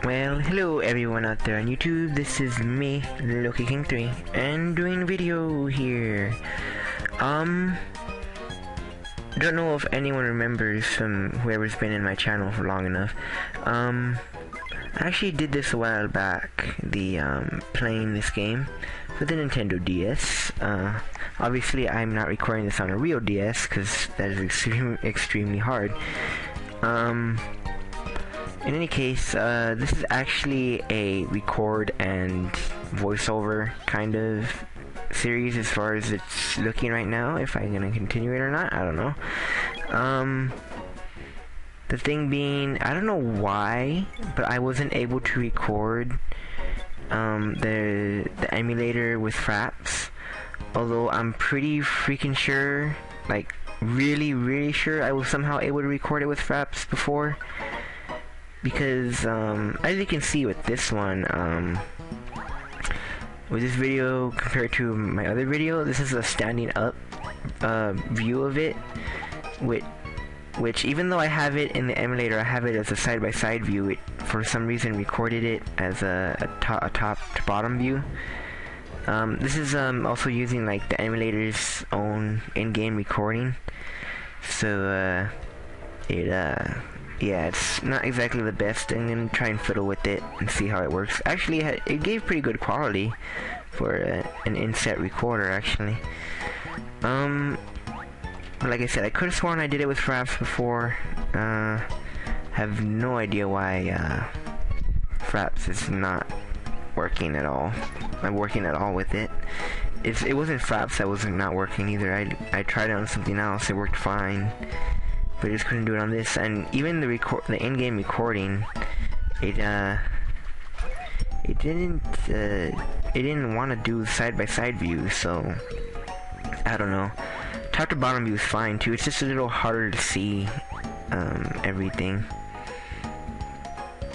Well, hello everyone out there on YouTube. This is me, Loki King 3, and doing a video here. Don't know if anyone remembers from whoever's been in my channel for long enough. I actually did this a while back, playing this game for the Nintendo DS. Obviously I'm not recording this on a real DS, because that is extremely hard. In any case, this is actually a record and voiceover kind of series as far as it's looking right now. If I'm gonna continue it or not, I don't know. The thing being, I don't know why, but I wasn't able to record the emulator with Fraps. Although I'm pretty freaking sure, like really sure, I was somehow able to record it with Fraps before. Because as you can see with this one, with this video compared to my other video, this is a standing up view of it, which even though I have it in the emulator, I have it as a side-by-side view. It for some reason recorded it as a top to bottom view. This is also using like the emulator's own in-game recording, so yeah, it's not exactly the best. I'm gonna try and fiddle with it and see how it works. Actually, it gave pretty good quality for an inset recorder, actually. Like I said, I could have sworn I did it with Fraps before. Have no idea why Fraps is not working at all. I'm working at all with it. It wasn't Fraps that wasn't not working either. I tried it on something else. It worked fine. But I just couldn't do it on this, and even the in-game recording, it didn't want to do side-by-side view, so I don't know. Top to bottom view is fine too. It's just a little harder to see everything,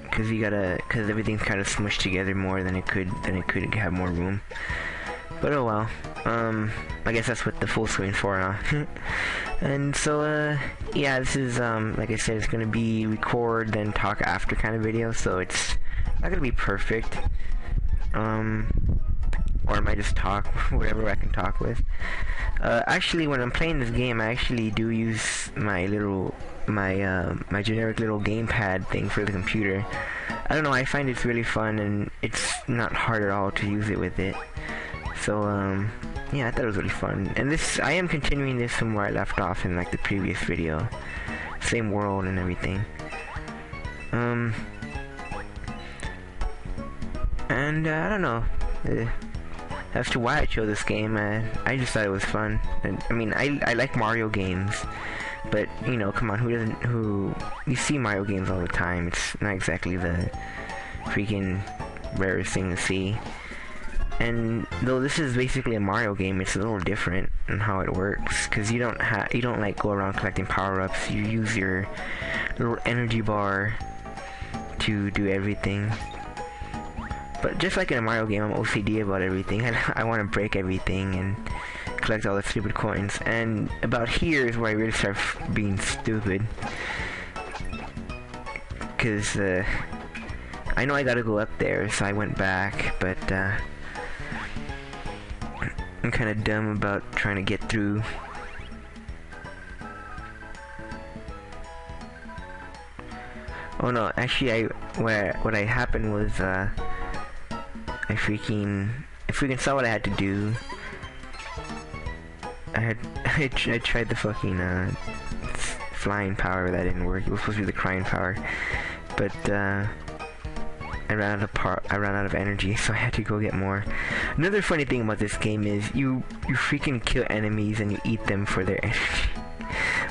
because everything's kind of smushed together more than it could have more room. But oh well. I guess that's what the full screen's for, huh? And so, yeah, this is, like I said, it's gonna be record, then talk after kind of video, so it's not gonna be perfect. Or I might just talk, whatever I can talk with. Actually, when I'm playing this game, I actually do use my generic little gamepad thing for the computer. I don't know, I find it's really fun, and it's not hard at all to use it with it. So, yeah, I thought it was really fun. And I am continuing this from where I left off in, like, the previous video. Same world and everything. And, I don't know. As to why I chose this game, I just thought it was fun. And, I mean, I like Mario games. But, you know, come on, you see Mario games all the time. It's not exactly the freaking rarest thing to see. And though this is basically a Mario game, it's a little different in how it works, because you don't like go around collecting power-ups. You use your little energy bar to do everything. But just like in a Mario game, I'm OCD about everything. I want to break everything and collect all the stupid coins. And about here is where I really start being stupid, because I know I gotta go up there, so I went back, but I'm kind of dumb about trying to get through. Oh no, actually, what happened was, I freaking saw what I had to do. I tried the fucking, flying power, that didn't work. It was supposed to be the crying power, but, I ran out of energy, so I had to go get more. Another funny thing about this game is you freaking kill enemies and you eat them for their energy,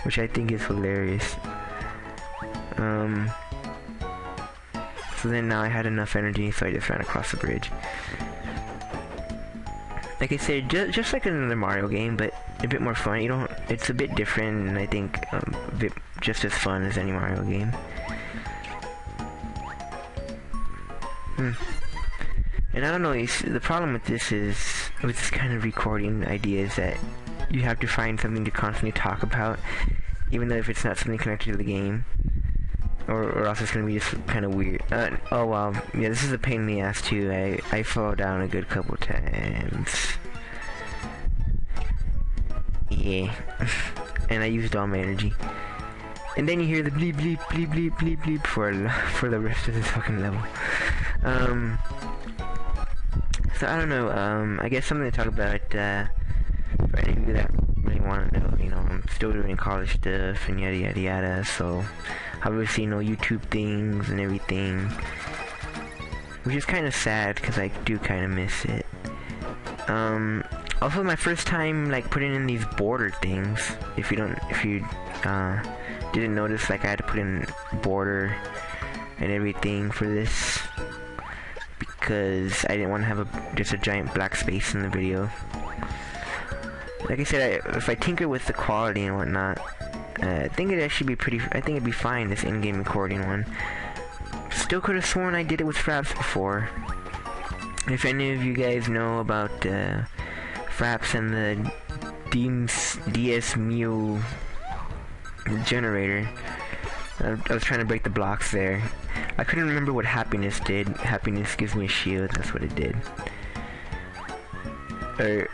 which I think is hilarious. So then now I had enough energy, so I just ran across the bridge. Like I said, just like another Mario game, but a bit more fun. It's a bit different, and I think a bit just as fun as any Mario game. And I don't know, the problem with this kind of recording idea is that you have to find something to constantly talk about, even though if it's not something connected to the game. or else it's gonna be just kind of weird. Oh well, yeah, this is a pain in the ass too. I fall down a good couple times. Yeah, and I used all my energy. And then you hear the bleep bleep bleep bleep bleep bleep for the rest of this fucking level. So I don't know. I guess something to talk about. For any of you that really want to know, you know, I'm still doing college stuff and yada yada yada. So obviously, you know, YouTube things and everything, which is kind of sad because I do kind of miss it. Also, my first time like putting in these border things. If you didn't notice, like I had to put in border and everything for this because I didn't want to have just a giant black space in the video. Like I said, if I tinker with the quality and whatnot, I think it'd actually be pretty. I think it'd be fine. This in-game recording one. Still could have sworn I did it with Fraps before. If any of you guys know about Fraps and the DS Mew generator, I was trying to break the blocks there. I couldn't remember what happiness did. Happiness gives me a shield. That's what it did.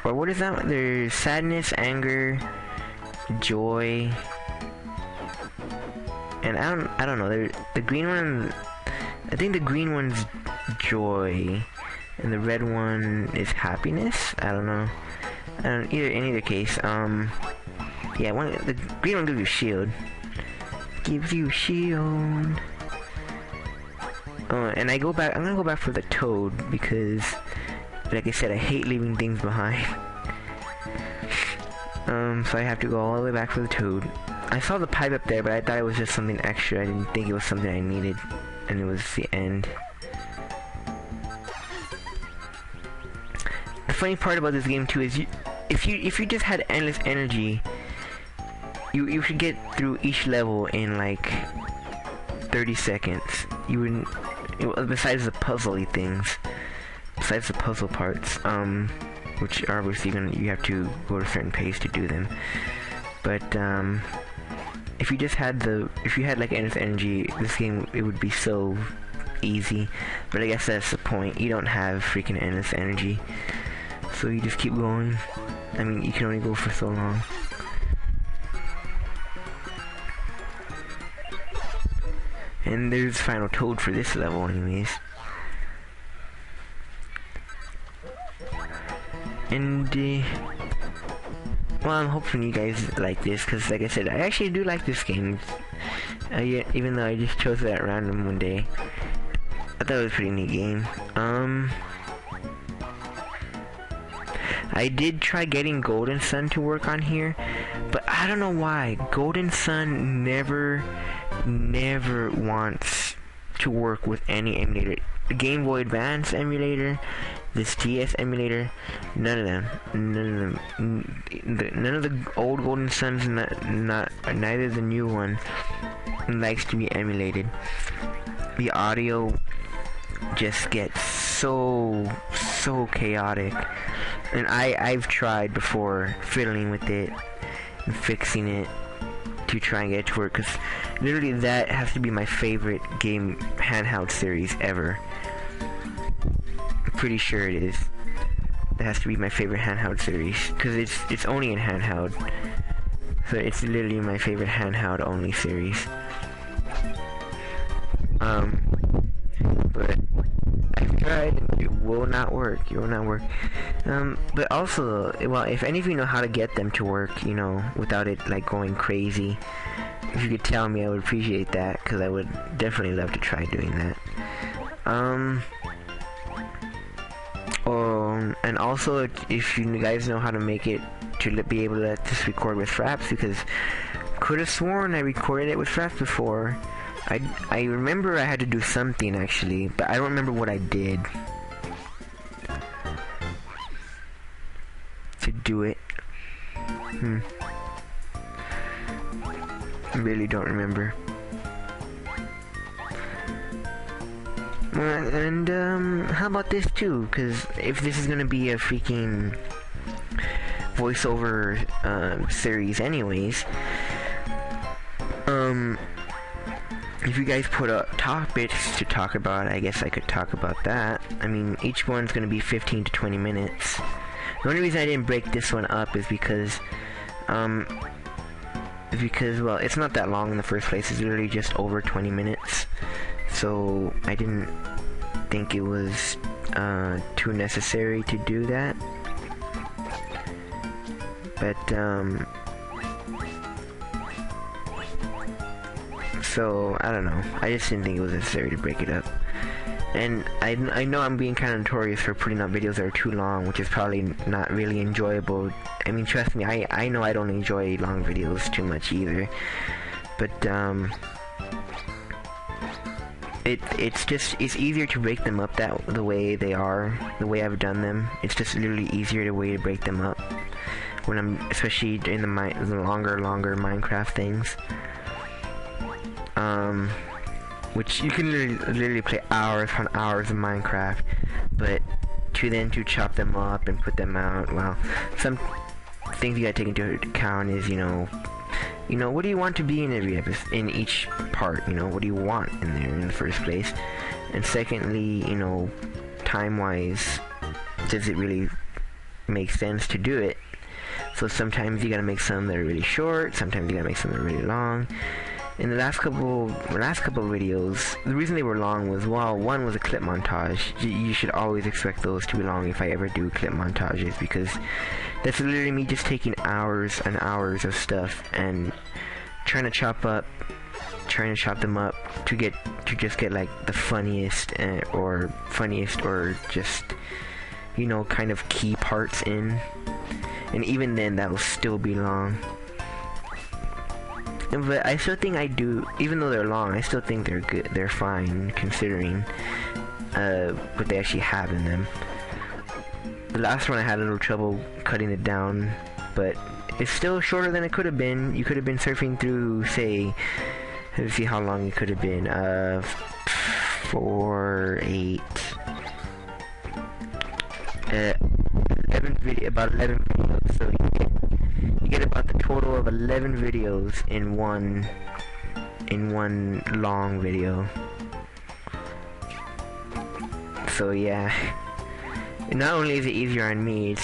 Or what is that? There's sadness, anger, joy, and I don't know. The green one, I think the green one's joy, and the red one is happiness. I don't know. In either case, yeah, the green one gives you a shield. Gives you a shield. And I'm gonna go back for the toad because, like I said, I hate leaving things behind. So I have to go all the way back for the toad. I saw the pipe up there, but I thought it was just something extra. I didn't think it was something I needed, and it was the end. The funny part about this game too is if you just had endless energy, you should get through each level in like 30 seconds. You wouldn't, besides the puzzly things. Besides the puzzle parts, which are obviously you have to go at a certain pace to do them. But if you had like endless energy, this game, it would be so easy. But I guess that's the point. You don't have freaking endless energy, so you just keep going. I mean, you can only go for so long. And there's final toad for this level, anyways. And, well, I'm hoping you guys like this, because like I said, I actually do like this game. Even though I just chose it at random one day. I thought it was a pretty neat game. I did try getting Golden Sun to work on here, but I don't know why. Golden Sun never wants to work with any emulator. The Game Boy Advance emulator, this DS emulator, none of them. None of the old Golden Suns, neither the new one likes to be emulated. The audio just gets so chaotic, and I've tried before fiddling with it and fixing it to try and get it to work, because literally that has to be my favorite game handheld series ever. I'm pretty sure it is. That has to be my favorite handheld series, because it's only in handheld, so it's literally my favorite handheld only series. But I've tried and it will not work. It will not work. But also, well, if any of you know how to get them to work, you know, without it like going crazy, if you could tell me, I would appreciate that, because I would definitely love to try doing that. And also, if you guys know how to make it to be able to let this record with Fraps, because could have sworn I recorded it with Fraps before. I remember I had to do something actually, but I don't remember what I did to do it. I really don't remember. And how about this too? Because if this is gonna be a freaking voiceover if if you guys put up topics to talk about, I guess I could talk about that. I mean, each one's gonna be 15 to 20 minutes. The only reason I didn't break this one up is because, well, it's not that long in the first place. It's literally just over 20 minutes. So I didn't think it was too necessary to do that. But, so, I don't know. I just didn't think it was necessary to break it up. And I know I'm being kind of notorious for putting up videos that are too long, which is probably not really enjoyable. I mean, trust me, I know I don't enjoy long videos too much either. But, it's easier to break them up the way they are, the way I've done them. It's just literally easier way to break them up when I'm, especially in the longer Minecraft things. Which you can literally play hours upon hours of Minecraft, but to chop them up and put them out, well, some things you gotta take into account is, you know, what do you want to be in every episode, in each part, what do you want in there in the first place, and secondly, time-wise, does it really make sense to do it? So sometimes you gotta make some that are really short, sometimes you gotta make some that are really long. In the last couple videos, the reason they were long was, well, one was a clip montage. You should always expect those to be long if I ever do clip montages, because that's literally me just taking hours and hours of stuff and trying to chop them up to just get like the funniest or just kind of key parts in, and even then that'll still be long. But I still think even though they're long, I still think they're good. They're fine considering what they actually have in them. The last one I had a little trouble cutting it down, but it's still shorter than it could have been. You could have been surfing through, say, let's see how long it could have been. 4, 8, 11 about 11 videos. So you get about the total of 11 videos in one long video. So yeah, not only is it easier on me,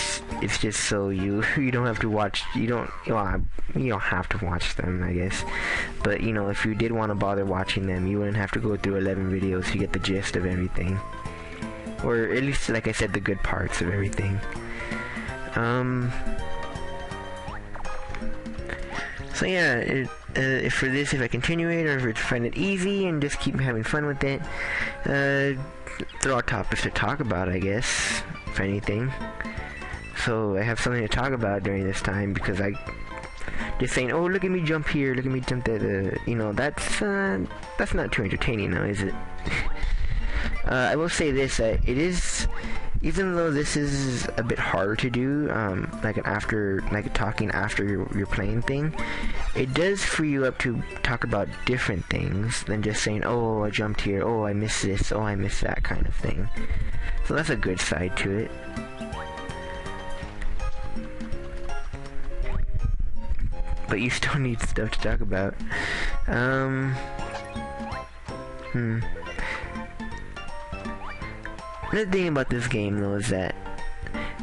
it's just so you don't have to watch, you don't have to watch them, I guess, but if you did want to bother watching them, you wouldn't have to go through 11 videos to get the gist of everything, or at least, like I said, the good parts of everything. So yeah, for this, if I continue it, or if I find it easy and just keep having fun with it, throw out topics to talk about, I guess, if anything. So I have something to talk about during this time, because I just saying, oh, look at me jump here, look at me jump there, that's not too entertaining now, is it? I will say this, it is, even though this is a bit harder to do, like talking after you're playing thing, it does free you up to talk about different things than just saying, oh, I jumped here, oh, I missed this, oh, I missed that kind of thing. So that's a good side to it. But you still need stuff to talk about. Another thing about this game though is that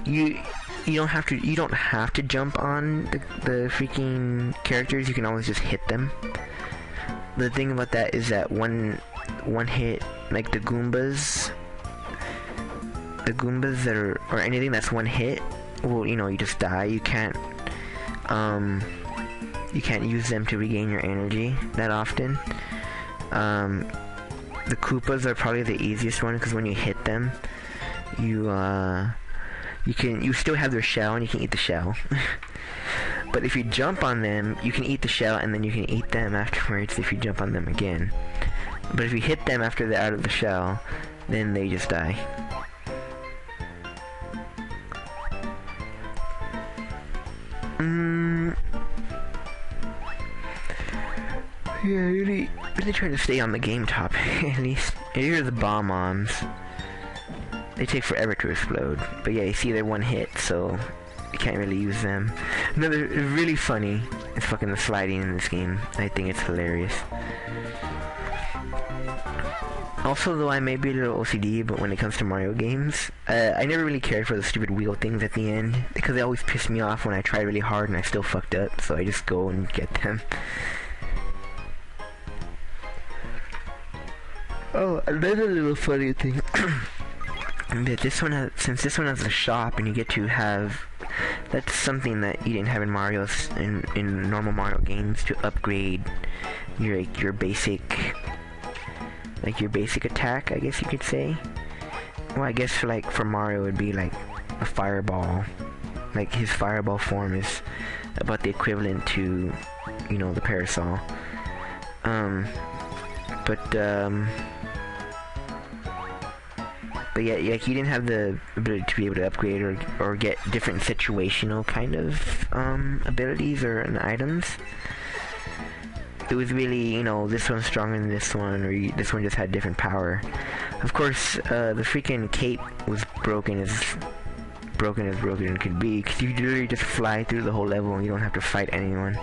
you don't have to jump on the freaking characters. You can always just hit them. The thing about that is that one hit, like the Goombas that are, or anything that's one hit, well, you just die. You can't use them to regain your energy that often. The Koopas are probably the easiest one, because when you hit them, you still have their shell and you can eat the shell. But if you jump on them, you can eat the shell and then you can eat them afterwards if you jump on them again. But if you hit them after they're out of the shell, then they just die. Yeah, really try to stay on the game topic, at least. Here are the bomb-ons. They take forever to explode. But yeah, you see they're one hit, so you can't really use them. Another really funny is fucking the sliding in this game. I think it's hilarious. Also, though, I may be a little OCD, but when it comes to Mario games, I never really cared for the stupid wheel things at the end, because they always piss me off when I try really hard and I still fucked up, so I just go and get them. Oh, another little funny thing. But this one has, since this one has a shop and you get to have, that's something that you didn't have in Mario's, in normal Mario games, to upgrade your basic, like your basic attack, I guess you could say. Well, I guess for Mario it'd be like a fireball. Like his fireball form is about the equivalent to, you know, the parasol. But yeah, like you didn't have the ability to be able to upgrade or get different situational kind of abilities or items. It was really, you know, this one's stronger than this one, or this one just had different power. Of course, the freaking cape was broken as broken could be, because you literally just fly through the whole level and you don't have to fight anyone.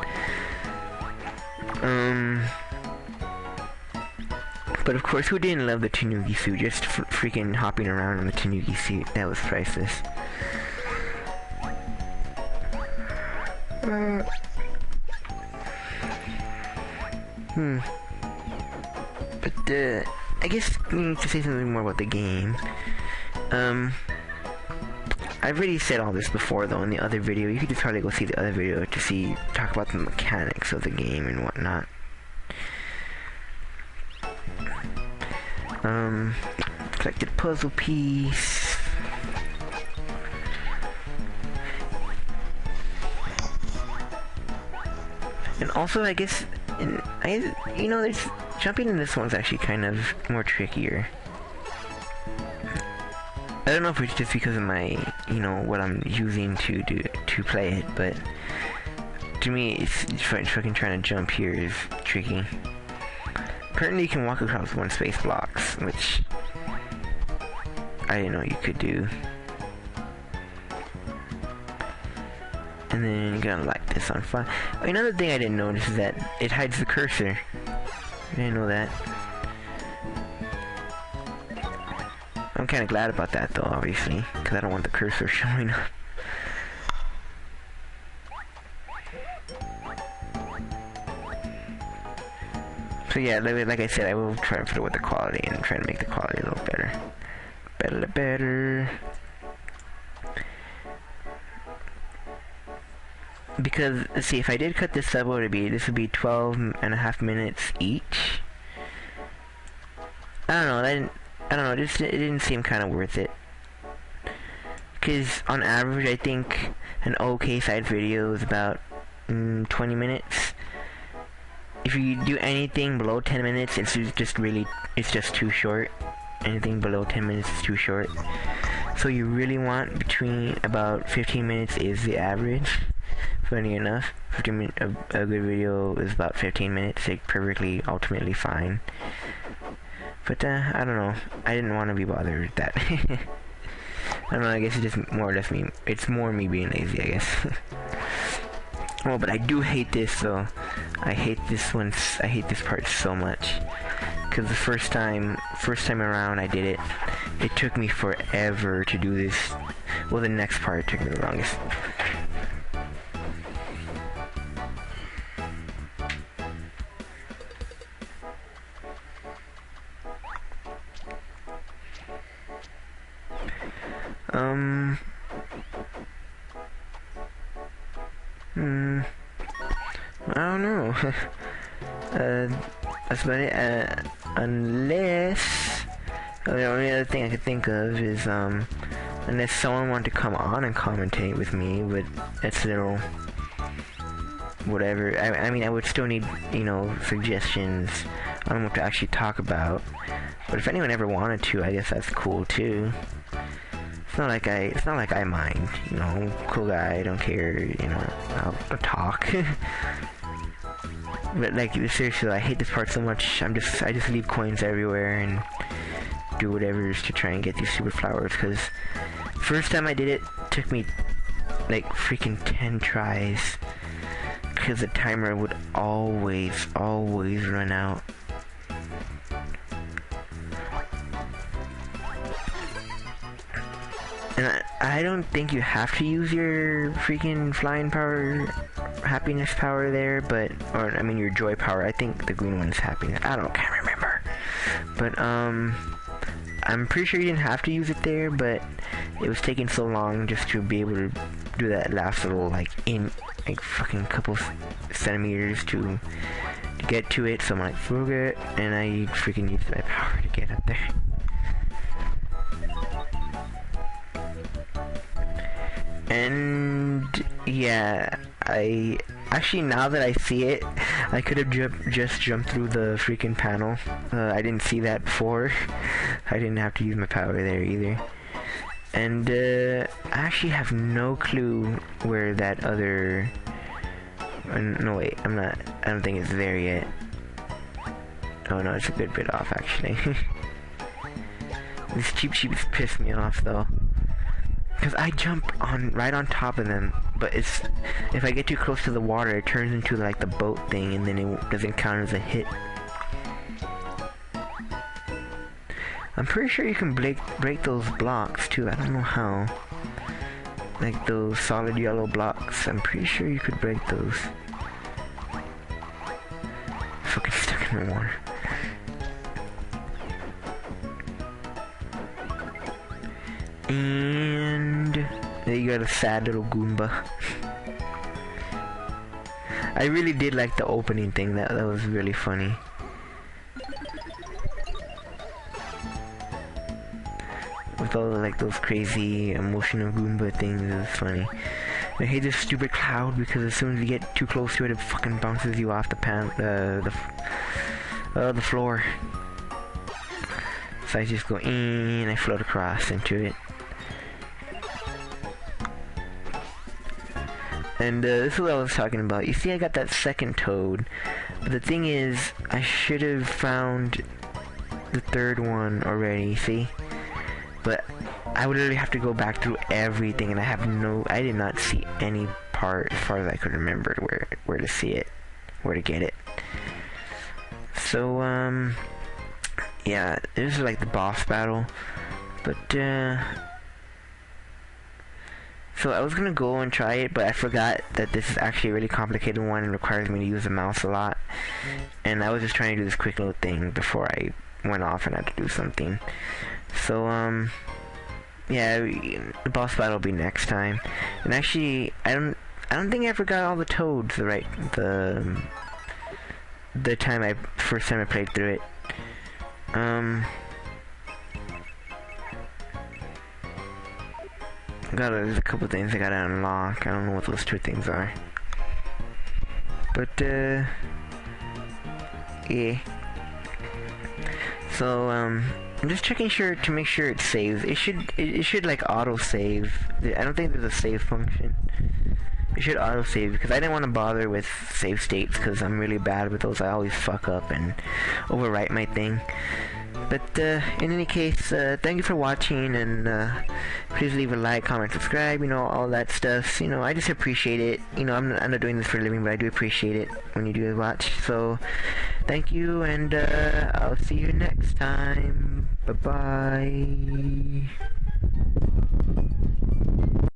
But of course, who didn't love the Tanuki suit? Just freaking hopping around in the Tanuki suit. That was priceless. But, I guess we need to say something more about the game. I've already said all this before, though, in the other video. You could just probably go see the other video to talk about the mechanics of the game and whatnot. Collected puzzle piece. And also, I guess, you know, there's jumping in this one's actually kind of more trickier. I don't know if it's just because of my, you know, what I'm using to play it, but to me, it's fucking trying to jump here is tricky. Apparently you can walk across one space blocks, which I didn't know you could do. And then you gotta light this on fire. Another thing I didn't notice is that it hides the cursor. I didn't know that. I'm kinda glad about that though, obviously, because I don't want the cursor showing up. So yeah, like I said, I will try to fiddle with the quality and try to make the quality a little better. Better. Because, let's see, if I did cut this up, what would it be? This would be 12.5 minutes each. I don't know, it didn't seem kind of worth it. Because on average, I think an okay side video is about 20 minutes. If you do anything below 10 minutes, it's just too short. Anything below 10 minutes is too short. So you really want between about 15 minutes is the average. Funny enough, a good video is about 15 minutes, like perfectly, ultimately fine. But I don't know, I didn't want to be bothered with that. I don't know, I guess it's just more or less me, it's more me being lazy, I guess. Oh, but I do hate this though. I hate this part so much. Cause the first time around I did it, it took me forever to do this. Well, the next part took me the longest. I don't know. That's about it. Unless the only other thing I could think of is unless someone wanted to come on and commentate with me, but that's a little whatever. I mean, I would still need, you know, suggestions on what to actually talk about. But if anyone ever wanted to, I guess that's cool too. It's not like I mind, you know, cool guy, I don't care, you know, I'll talk. But like, seriously, I hate this part so much. I just leave coins everywhere and do whatever to try and get these super flowers, because first time I did it took me like freaking 10 tries, because the timer would always run out. And I don't think you have to use your freaking flying power, happiness power there, but, or, I mean your joy power. I think the green one's happiness. Can't remember. But, I'm pretty sure you didn't have to use it there, but it was taking so long just to be able to do that last little, like, fucking couple centimeters to get to it, so I'm like, forget, and I freaking used my power to get up there. And yeah, I actually, now that I see it, I could have just jumped through the freaking panel. I didn't see that before. I didn't have to use my power there either. And I actually have no clue where that other... no wait, I don't think it's there yet. Oh no, it's a good bit off actually. These cheap sheeps piss me off though. Because I jump right on top of them, but if I get too close to the water, it turns into like the boat thing, and then it doesn't count as a hit. I'm pretty sure you can break those blocks too. I don't know how. Like those solid yellow blocks. I'm pretty sure you could break those. Fucking stuck in the water. And there you got a sad little Goomba. I really did like the opening thing. That was really funny. With all like those crazy emotional Goomba things, it was funny. I hate this stupid cloud because as soon as you get too close to it, it fucking bounces you off the floor. So I just go in and I float across into it. And this is what I was talking about. You see, I got that second toad, but the thing is, I should have found the third one already. See, but I would literally have to go back through everything, and I did not see any part as far as I could remember where to see it, where to get it. So yeah, this is like the boss battle, but so I was gonna go and try it, but I forgot that this is actually a really complicated one and requires me to use the mouse a lot. And I was just trying to do this quick little thing before I went off and had to do something. So yeah, the boss battle will be next time. And actually, I don't think I ever got all the toads the first time I played through it. There's a couple things I gotta unlock. I don't know what those two things are. But, yeah. So, I'm just checking to make sure it saves. It should like auto-save. I don't think there's a save function. It should auto-save because I didn't want to bother with save states because I'm really bad with those. I always fuck up and overwrite my thing. But in any case, thank you for watching, and please leave a like, comment, subscribe, all that stuff. I just appreciate it. I'm not doing this for a living, but I do appreciate it when you do watch. So thank you, and I'll see you next time. Bye bye.